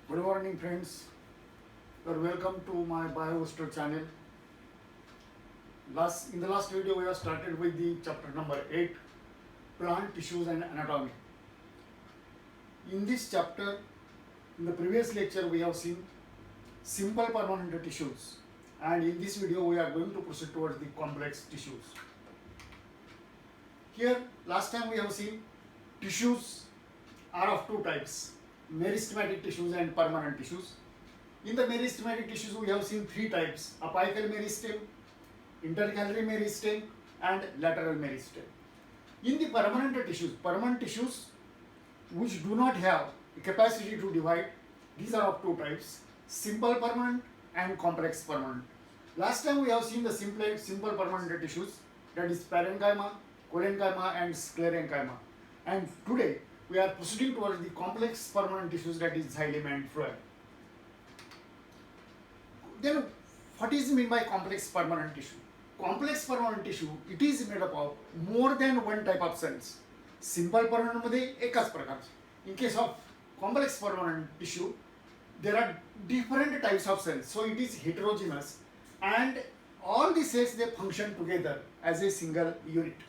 Good morning, friends. You are welcome to my BioHostel channel. In the last video, we have started with the chapter number 8, plant tissues and anatomy. In this chapter, in the previous lecture, we have seen simple permanent tissues, and in this video, we are going to proceed towards the complex tissues. Here, last time we have seen tissues are of two types: meristematic tissues and permanent tissues. In the meristematic tissues, we have seen three types: apical meristem, intercalary meristem, and lateral meristem. In the permanent tissues which do not have the capacity to divide, these are of two types: simple permanent and complex permanent. Last time we have seen the simple permanent tissues, that is parenchyma, collenchyma, and sclerenchyma. And today we are proceeding towards the complex permanent tissues, that is xylem and phloem. Then what is meant by complex permanent tissue? Complex permanent tissue, it is made up of more than one type of cells. Simple permanent मध्ये एकच प्रकारचे. In case of complex permanent tissue, there are different types of cells, so it is heterogeneous, and all the cells, they function together as a single unit.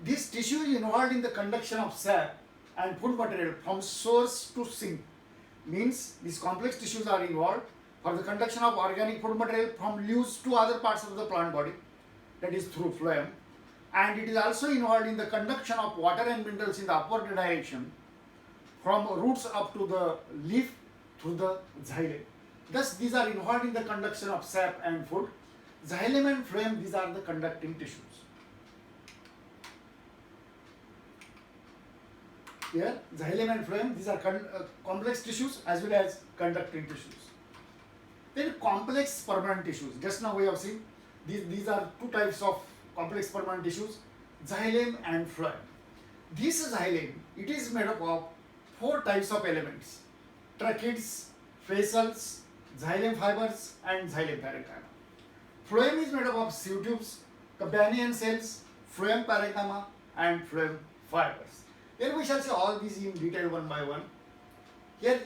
This tissue is involved in the conduction of sap and food material from source to sink. Means these complex tissues are involved for the conduction of organic food material from leaves to other parts of the plant body, that is through phloem, and it is also involved in the conduction of water and minerals in the upward direction from roots up to the leaf through the xylem. Thus these are involved in the conduction of sap and food. Xylem and phloem, these are the conducting tissues. Here, xylem and phloem, these are complex tissues as well as conducting tissues. Then complex permanent tissues. Just now we have seen these are two types of complex permanent tissues, xylem and phloem. This xylem, it is made up of four types of elements: tracheids, fascials, xylem fibers, and xylem parenchyma. Phloem is made up of sieve tubes, Campanian cells, phloem parenchyma, and phloem fibers. Then we shall see all these in detail one by one. Here,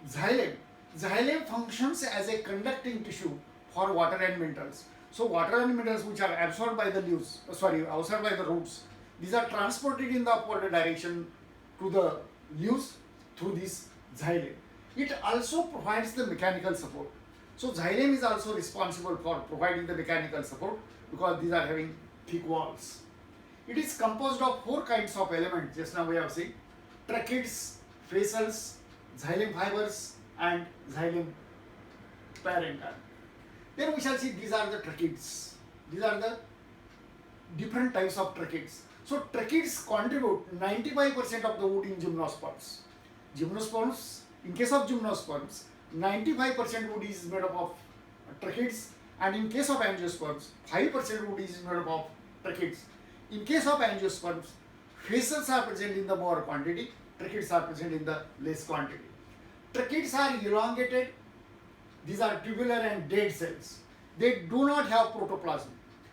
xylem functions as a conducting tissue for water and minerals. So water and minerals which are absorbed by the leaves, absorbed by the roots, these are transported in the upward direction to the leaves through this xylem. It also provides the mechanical support. So xylem is also responsible for providing the mechanical support because these are having thick walls. It is composed of four kinds of elements. Just now we have seen tracheids, fascials, xylem fibers, and xylem parenchyma. Then we shall see these are the tracheids. These are the different types of tracheids. So tracheids contribute 95% of the wood in gymnosperms. Gymnosperms, in case of gymnosperms, 95% wood is made up of tracheids, and in case of angiosperms, 5% wood is made up of tracheids. In case of angiosperms, fascials are present in the more quantity, tracheids are present in the less quantity. Tracheids are elongated. These are tubular and dead cells. They do not have protoplasm.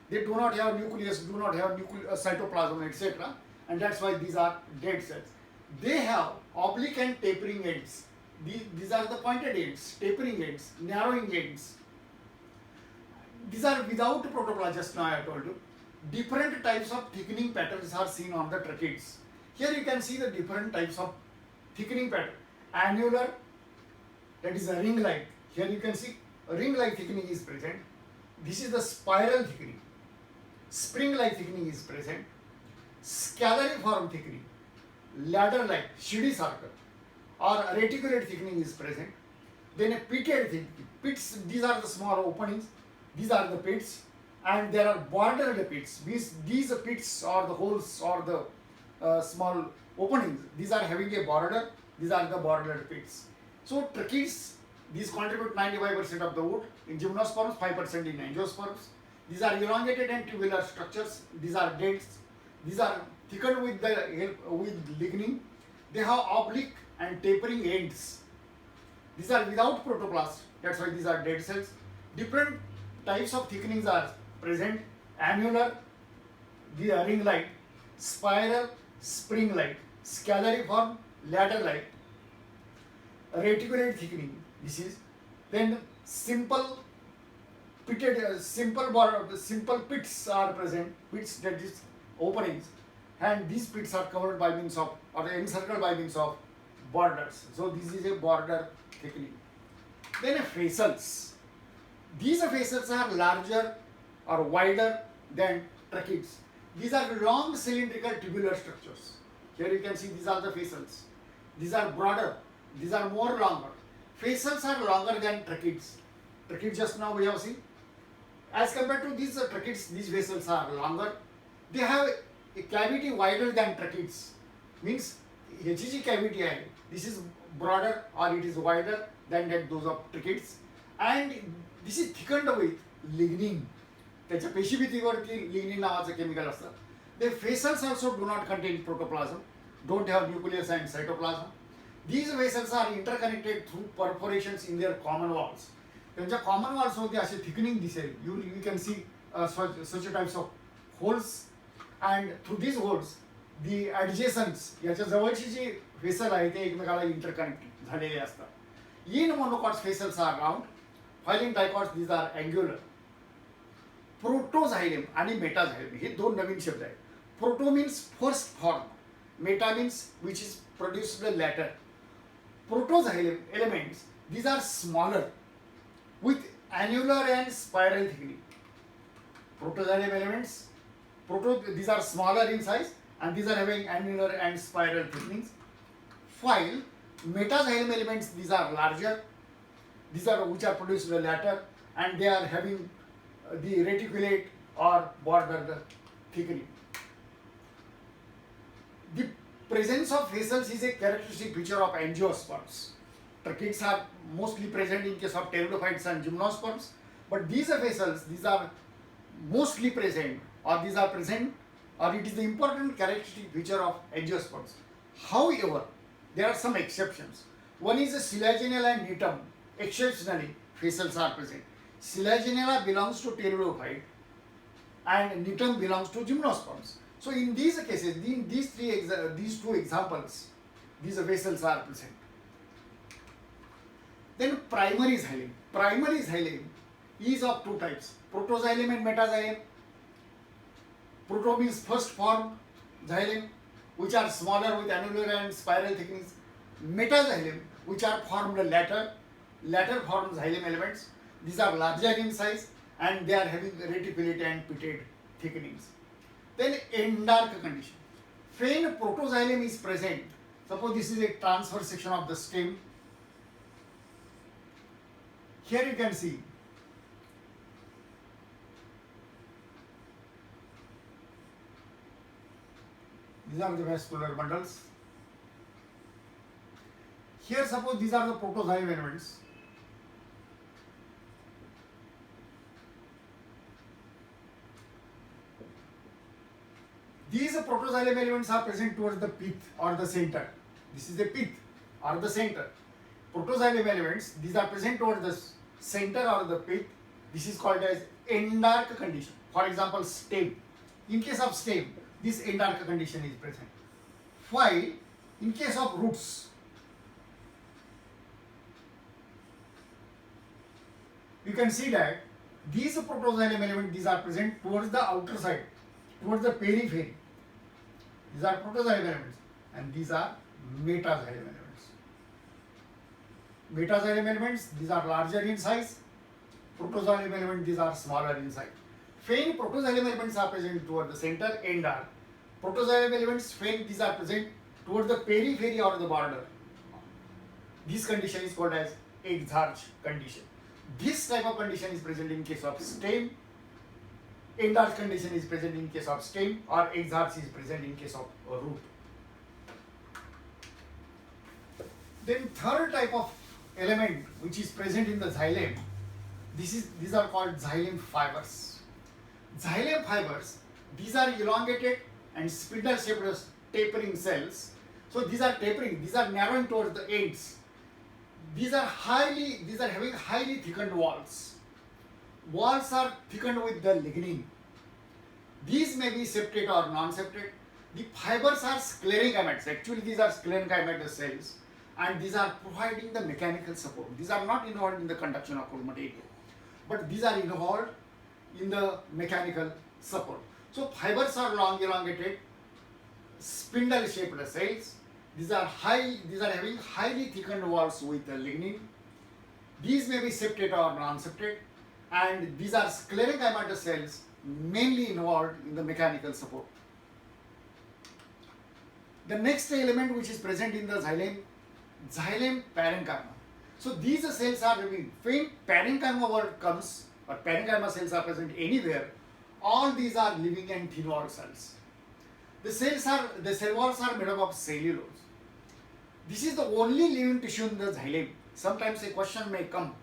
They do not have nucleus, do not have cytoplasm, etc. And that's why these are dead cells. They have oblique and tapering ends. These are the pointed ends, tapering ends, narrowing ends. These are without protoplasm, just now I told you. Different types of thickening patterns are seen on the tracheids. Here you can see the different types of thickening pattern. Annular, that is a ring-like. Here you can see a ring-like thickening is present. This is the spiral thickening. Spring-like thickening is present. Scalariform thickening, ladder-like, shady circle, or reticulate thickening is present. Then a pitted thickening. Pits, these are the small openings. These are the pits. And there are bordered pits. These pits or the holes or the small openings, these are having a border. These are the bordered pits. So tracheids, these contribute 95% of the wood. In gymnosperms, 5% in angiosperms. These are elongated and tubular structures. These are dense. These are thickened with lignin. They have oblique and tapering ends. These are without protoplasm. That's why these are dead cells. Different types of thickenings are present: annular, the ring-like, spiral, spring-like, scalariform, ladder-like. reticulate thickening. This is then simple pitted, simple pits are present. Pits, that is openings, and these pits are covered by means of or encircled by means of borders. So this is a border thickening. Then facels. These facels are larger or wider than tracheids. These are long cylindrical tubular structures. Here you can see these are the facels. These are broader. These are more longer. Facels are longer than tracheids. Tracheids just now we have seen. As compared to these tracheids, these facels are longer. They have a cavity wider than tracheids. Means HG cavity, this is broader or it is wider than that those of tracheids. And this is thickened with lignin. त्याच्या पेशीभितीवरती lignin नावाचं chemical असतं. The facels also do not contain protoplasm, don't have nucleus and cytoplasm. These vessels are interconnected through perforations in their common walls. त्यांच्या common walls मध्ये असे thickening दिसेल. You can see such types of holes, and through these holes the adjacents याच्या जवळची जी vessel आहे ते एकमेकाला interconnect झालेले असतात. In monocots facels are round, while in dicots these are angular. प्रोटोझायलेम आणि मेटाझायलेम हे दोन नवीन शब्द आहेत. Proto means first form, meta means which is produced later. Protoxylem elements these are smaller with annular and spiral thickening. Protoxylem elements, these are smaller in size and these are having annular and spiral thickenings. While metaxylem elements, these are larger, these are which are produced later, and they are having the reticulate or border thickening. The presence of facels is a characteristic feature of angiosperms. Tracheids are mostly present in case of pteridophytes and gymnosperms, but these facels, these are mostly present, or these are present, or it is the important characteristic feature of angiosperms. However, there are some exceptions. One is Selaginella and Nitum. Exceptionally, facels are present. Selaginella belongs to pteridophyte and Nitum belongs to gymnosperms. So in these cases, in these two examples, these facels are present. Then primary xylem. Primary xylem is of two types: protoxylem and metaxylem. Proto means first form xylem, which are smaller with annular and spiral thickenings. Metaxylem, which are formed later formed xylem elements. These are larger in size and they are having reticulate and pitted thickenings. Then endark condition. When protoxylem is present, suppose this is a transverse section of the stem. Here you can see these are the vascular bundles. Here suppose these are the protoxylem elements. These protoxylem elements are present towards the pith or the center. This is the pith or the center. Protoxylem elements, these are present towards the center or the pith. This is called as endark condition. For example, stem. In case of stem, this endark condition is present. While in case of roots, you can see that these protoxylem elements, these are present towards the outer side, towards the periphery. These are protoxylem elements and these are metaxylem elements. Metaxylem elements, these are larger in size. Protoxylem elements, these are smaller in size. When protoxylem elements are present toward the center, endark. Protoxylem elements, when these are present toward the periphery or the border, this condition is called as exarch condition. This type of condition is present in case of stem. Endark condition is present in case of stem, or exarch is present in case of root. Then third type of element which is present in the xylem, these are called xylem fibers. Xylem fibers, these are elongated and spindle shaped tapering cells. So these are tapering, these are narrowing towards the ends. These are having highly thickened walls. Walls are thickened with the lignin. These may be septate or non-septate. The fibers are sclerenchymates. Actually, these are sclerenchymatous cells, and these are providing the mechanical support. These are not involved in the conduction of fluid material, but these are involved in the mechanical support. So fibers are long elongated, spindle shaped cells. These are having highly thickened walls with lignin. These may be septate or non-septate, and these are sclerenchymatous cells mainly involved in the mechanical support. The next element which is present in the xylem parenchyma. So these cells are living. When parenchyma word comes, or parenchyma cells are present anywhere, all these are living and thin wall cells. The cell walls are made up of cellulose. This is the only living tissue in the xylem. Sometimes a question may come,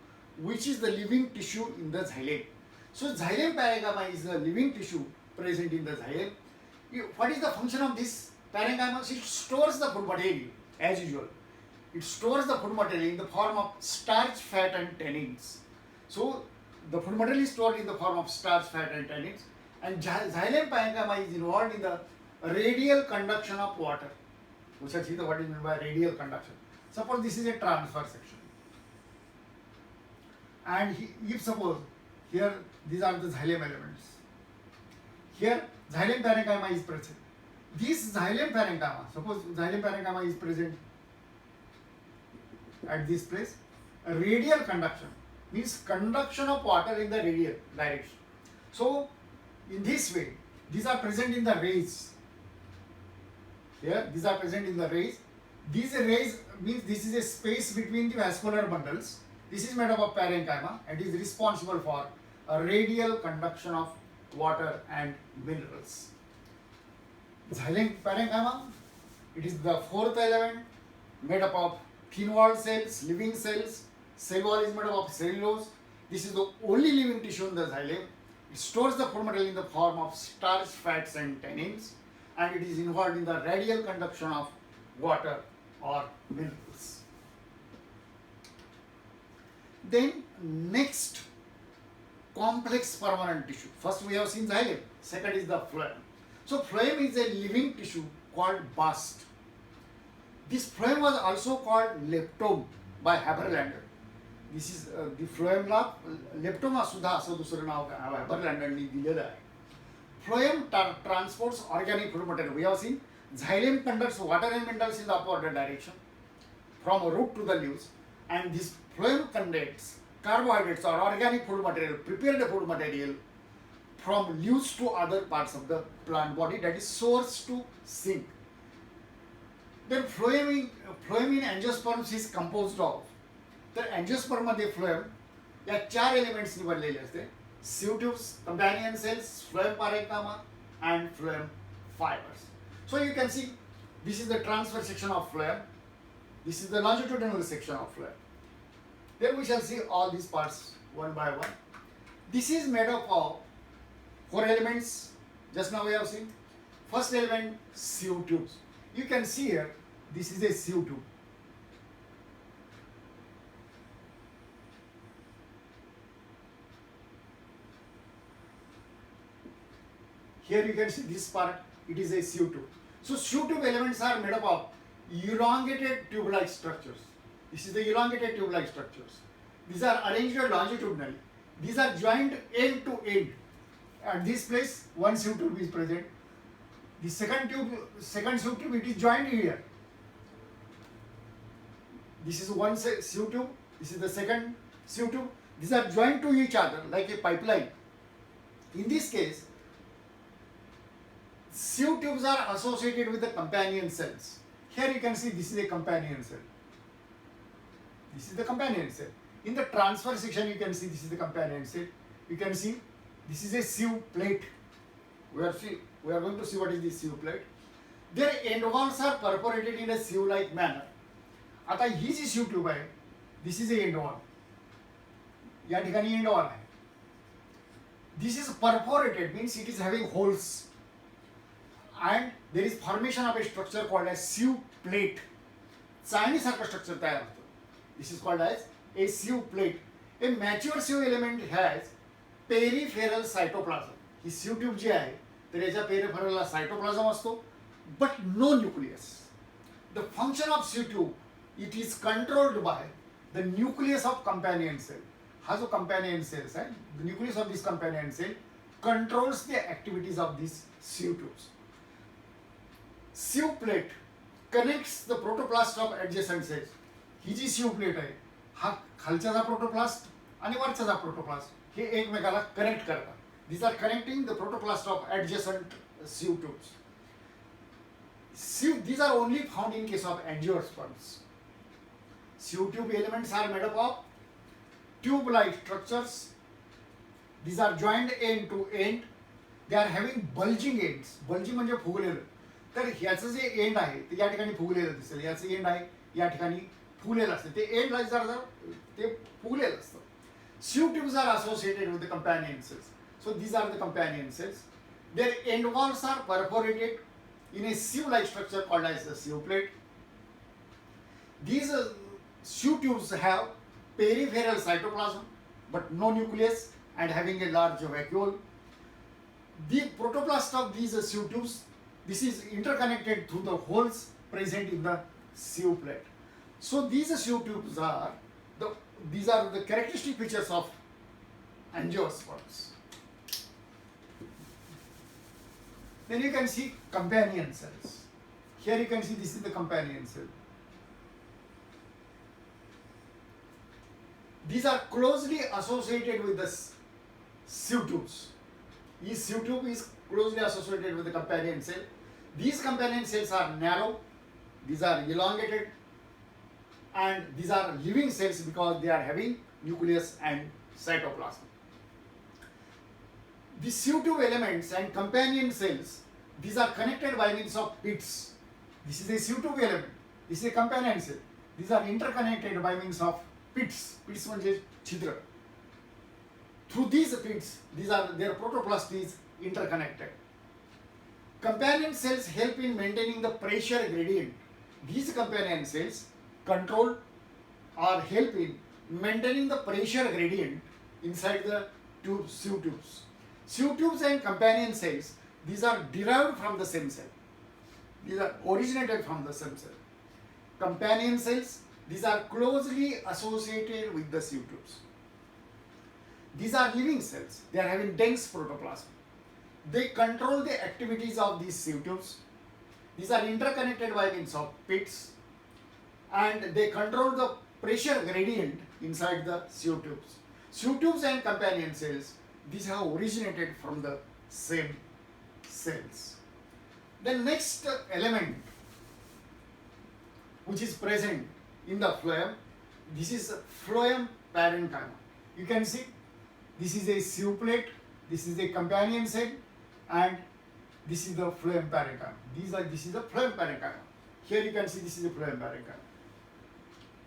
which is the living tissue in the xylem? So xylem parenchyma is the living tissue present in the xylem. What is the function of this parenchyma? It stores the food material as usual. It stores the food material in the form of starch, fat and tannins. So the food material is stored in the form of starch, fat and tannins, and xylem parenchyma is involved in the radial conduction of water. We shall see what is meant by radial conduction. Suppose this is a transfer section, and if suppose here these are the xylem elements, here xylem parenchyma is present. This xylem parenchyma, suppose xylem parenchyma is present at this place. A radial conduction means conduction of water in the radial direction. So in this way, these are present in the rays. Here, these are present in the rays. These rays means this is a space between the vascular bundles. This is made up of parenchyma and is responsible for a radial conduction of water and minerals. Xylem parenchyma, it is the fourth element, made up of thin walled cells, living cells. Cell wall is made up of cellulose. This is the only living tissue in the xylem. It stores the food material in the form of starch, fats and tannins, and it is involved in the radial conduction of water or minerals. Then next, complex permanent tissue. First we have seen xylem, second is the phloem. So phloem is a living tissue called bast. This phloem was also called leptome by Haberlander. This is the phloem ला leptoma सुद्धा असं दुसरं नाव Haberlanderनी दिलेलं आहे. Phloem transports organic food material. We have seen xylem conducts water and minerals in the upward direction from root to the leaves, and this phloem conducts carbohydrates or organic food material, prepared food material from leaves to other parts of the plant body, that is source to sink. Then phloem in angiosperms is composed of, तर angiosperm मध्ये phloem या 4 एलिमेंट्सनी बनलेले असते. Sieve tubes, companion cells, phloem parenchyma and phloem fibers. So you can see this is the transverse section of phloem. This is the longitudinal section of phloem. Then we shall see all these parts one by one. This is made up of 4 elements. Just now we have seen. First element, sieve tubes. You can see here, this is a sieve tube. Here you can see this part, it is a sieve tube. So sieve tube elements are made up of elongated tube-like structures. This is the elongated tube-like structures. These are arranged longitudinally. These are joined end to end. At this place, one sieve tube is present. The second sieve tube, it is joined here. This is one sieve tube. This is the second sieve tube. These are joined to each other like a pipeline. In this case, sieve tubes are associated with the companion cells. Here you can see this is a companion cell. This is the companion cell. In the transfer section, you can see this is the companion cell. You can see this is a sieve plate. We are going to see what is this sieve plate. Their end walls are perforated in a sieve-like manner. आता ही जी sieve tube आहे, this is a end wall. या ठिकाणी end wall आहे. This is perforated, means it is having holes. And there is formation of a structure called as sieve plate. चाळणीसारखं structure तयार होतं. This is called as a sieve plate. A mature sieve element has peripheral cytoplasm. He sieve tube जी आहे तर याच्या peripheral cytoplasm असतो, but no nucleus. The function of sieve tube it is controlled by the nucleus of companion cell. हा जो companion cells आहे, the nucleus of this companion cell controls the activities of these sieve tubes. Sieve plate connects the protoplast of adjacent cells. He ji sieve plate आहे, हा खालच्याचा protoplast आणि वरच्याचा protoplast हे एकमेकाला connect करतात. These are connecting the protoplast of adjacent sieve tubes. These are only found in case of angiosperms. Sieve tube elements are made up of tube-like structures. These are joined end to end. They are having bulging ends. Bulging म्हणजे फुगलेलं. तर ह्याचं जे and आहे ते या ठिकाणी फुगलेलं दिसेल. याचं and आहे या ठिकाणी फुगलेलं असतं. ते एंडला जर ते फुगलेलं असतं. Sieve tubes are associated with the companion cells. So these are the companion cells. Their end walls are perforated in a sieve-like structure called as the sieve plate. These sieve tubes have peripheral cytoplasm but no nucleus and having a large vacuole. The protoplast of these sieve tubes, this is interconnected through the holes present in the sieve plate. So these sieve tubes are the characteristic features of angiosperms. Then you can see companion cells. Here you can see this is the companion cell. These are closely associated with the sieve tubes. Each sieve tube is closely associated with the companion cell. These companion cells are narrow, these are elongated, and these are living cells because they are having nucleus and cytoplasm. The sieve tube elements and companion cells, these are connected by means of pits. This is a sieve tube element. This is a companion cell. These are interconnected by means of pits. Pits म्हणजे छिद्र. Through these pits, their protoplast is interconnected. Companion cells help in maintaining the pressure gradient. These companion cells control or help in maintaining the pressure gradient inside the sieve tubes. Sieve tubes and companion cells, these are derived from the same cell. These are originated from the same cell. Companion cells, these are closely associated with the sieve tubes. These are living cells. They are having dense protoplasm. They control the activities of these sieve tubes. These are interconnected by means of pits, and they control the pressure gradient inside the sieve tubes. Sieve tubes and companion cells, these have originated from the same cells. The next element which is present in the phloem, this is phloem parenchyma. You can see this is a sieve plate, this is a companion cell, and this is the phloem parenchyma. This is the phloem parenchyma. Here you can see this is the phloem parenchyma.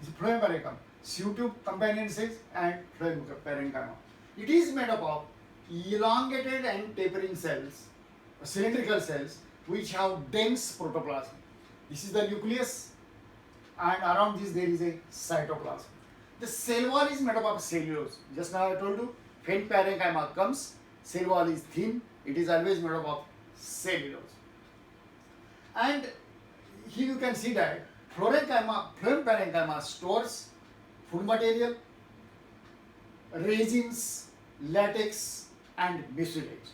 This is phloem parenchyma. Sieve tube, companion cells, and phloem parenchyma. It is made up of elongated and tapering cells, cylindrical cells, which have dense protoplasm. This is the nucleus, and around this there is a cytoplasm. The cell wall is made up of cellulose. Just now I told you, when parenchyma comes, cell wall is thin. It is always made up of cellulose. And here you can see that phloem parenchyma stores food material, resins, latex, and mucilage.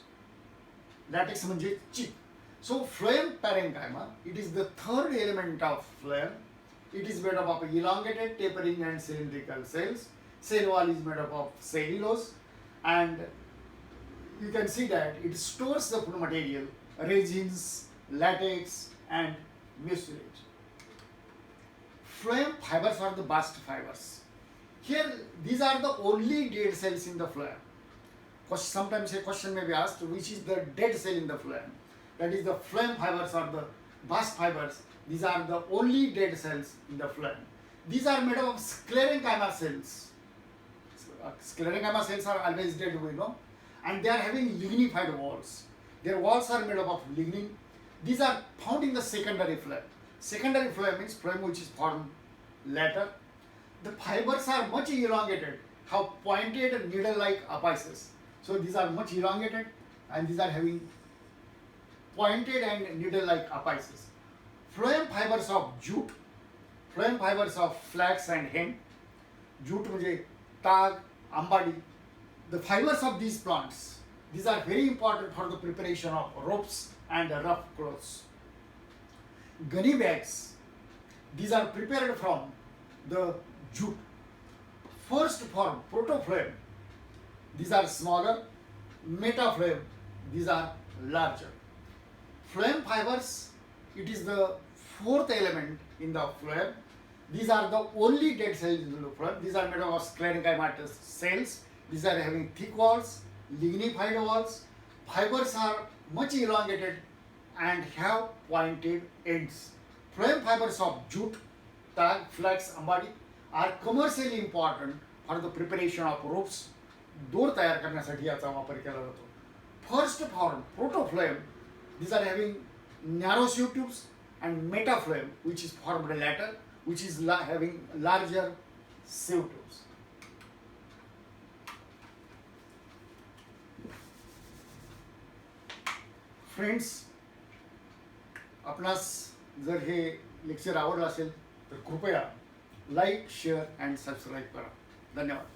Latex म्हणजे chip. So phloem parenchyma, it is the third element of phloem. It is made up of elongated, tapering, and cylindrical cells. Cell wall is made up of cellulose, and you can see that it stores the food material, resins, latex, and mucilage. Phloem fibers are the bast fibers. Here, these are the only dead cells in the phloem. Sometimes a question may be asked, which is the dead cell in the phloem? That is, the phloem fibers or the bast fibers. These are the only dead cells in the phloem. These are made up of sclerenchyma cells. Sclerenchyma cells are always dead, we know, and they are having lignified walls. Their walls are made up of lignin. These are found in the secondary phloem. Secondary phloem means phloem which is formed later. The fibers are much elongated, have pointed needle-like apices. So these are much elongated, and these are having pointed and needle-like apices. Phloem fibers of jute, phloem fibers of flax and hemp. Jute म्हणजे ताग, आंबाडी. The fibers of these plants, these are very important for the preparation of ropes and rough clothes. Gunny bags, these are prepared from the jute. First form, protoploem, these are smaller. Metaploem, these are larger. Phloem fibers, it is the fourth element in the phloem. These are the only dead cells in the phloem. These are made of sclerenchymatous cells. These are having thick walls, lignified walls. Fibers are much elongated and have pointed ends. Phloem fibers of jute, tag, flax, ambadi are commercially important for the preparation of ropes. दोर तयार करण्यासाठी याचा वापर केला जातो. First form protophloem, these are having narrow sieve tubes, and metaploem, which is formed later, which is having larger sieve tubes. Friends, आपणास जर हे lecture आवडलं असेल तर कृपया लाईक, शेअर अँड सबस्क्राईब करा. धन्यवाद.